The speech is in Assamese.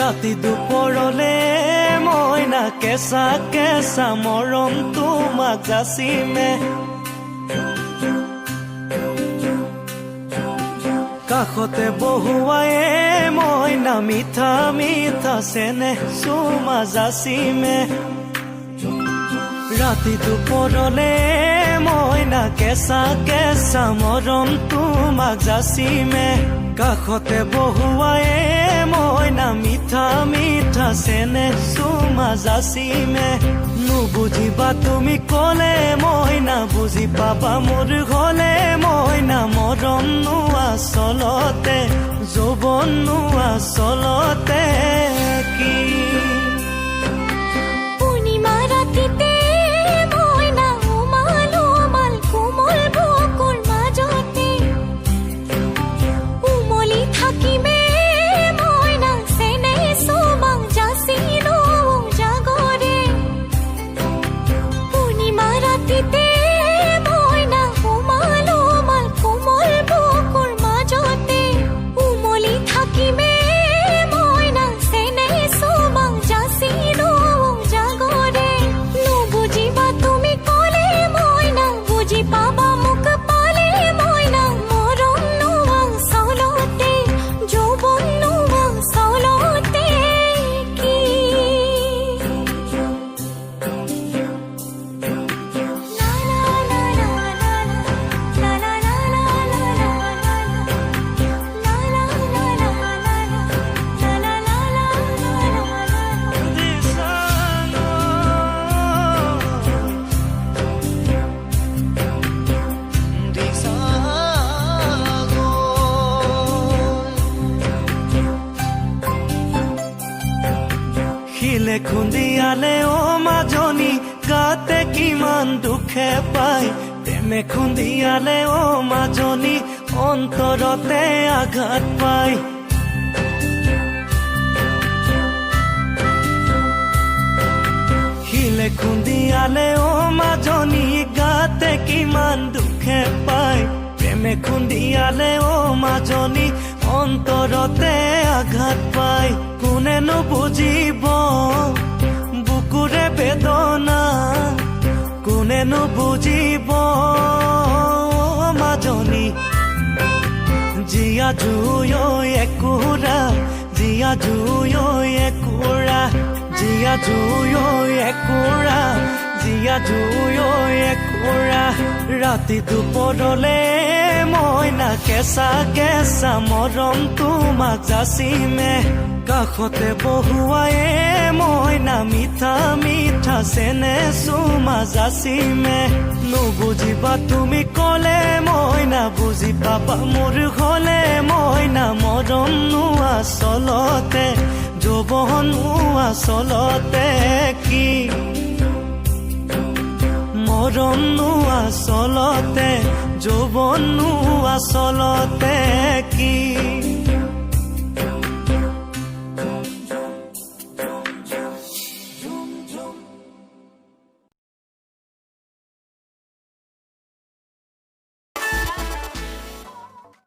ৰাতি দুপৰলে মইনা কেঁচা কেঁচা মৰম তোমাক যাচিমে কাষতে বহুৱায়ে মইনা মিঠা মিঠা চেনেহ চুমা যাচিমে ৰাতি দুপৰলে মইনা কেঁচা কেঁচা মৰম তোমাক যাচিমে কাষতে বহুৱায়ে মইনা মিঠা মিঠা চেনেহ চুমা যাচিমে নুবুজিবা তুমি ক'লে মইনা বুজি পাবা মোৰ হ'লে মইনা মৰম নোৱা চলতে যৌৱন নোৱা চলতে কি পূৰ্ণিমা ৰাতিতে মইনা উমাল উমাল কোমল বুকুৰ মাজতে উমলি থাকিমে মইনা চেনেহ চুমাক যাচিলো জাগৰে পূৰ্ণিমা ৰাতিতে মইনা উমাল উমাল কোমল বুকুৰ মাজতে উমলি থাকিমে মইনা চেনেহ চুমাক যাচিলো জাগৰে নুবুজিবা তুমি ক'লে মইনা বুজি পাবা মোক পালে মইনা মৰম নোৱা চলতে যৌৱন নোৱা চলতে কি লা লা লা লা লা লা লা লা লা লা লা লা শিলে খুন্দিয়ালে অ মাজনী গাতে কিমান দুখে পায় প্ৰেমে খুন্দিয়ালে অ মাজনী অন্তৰতে আঘাত পায় শিলে খুন্দিয়ালে অ মাজনী গাতে কিমান দুখে পায় প্ৰেমে খুন্দিয়ালে অ মাজনী অন্তৰতে আঘাত পায় কোনেনো বুজিব বুকুৰে বেদনা কোনেনো বুজিব মাজনী জীয়া জুই একুৰা জীয়া জুই একুৰা জীয়া জুই একুৰা জীয়া জুই একুৰা ৰাতি দুপৰলে মইনা কেঁচা কেঁচা মৰম তোমাক যাচিমে কাষতে বহুৱায়ে মইনা মিঠা মিঠা চেনেহ চুমা যাচিমে নুবুজিবা তুমি ক'লে মইনা বুজি পাবা মোৰ হ'লে মইনা মৰম নোৱা চলতে যৌৱন নোৱা চলতে কি মৰম নোৱা চলতে যৌৱন নোৱা চলতে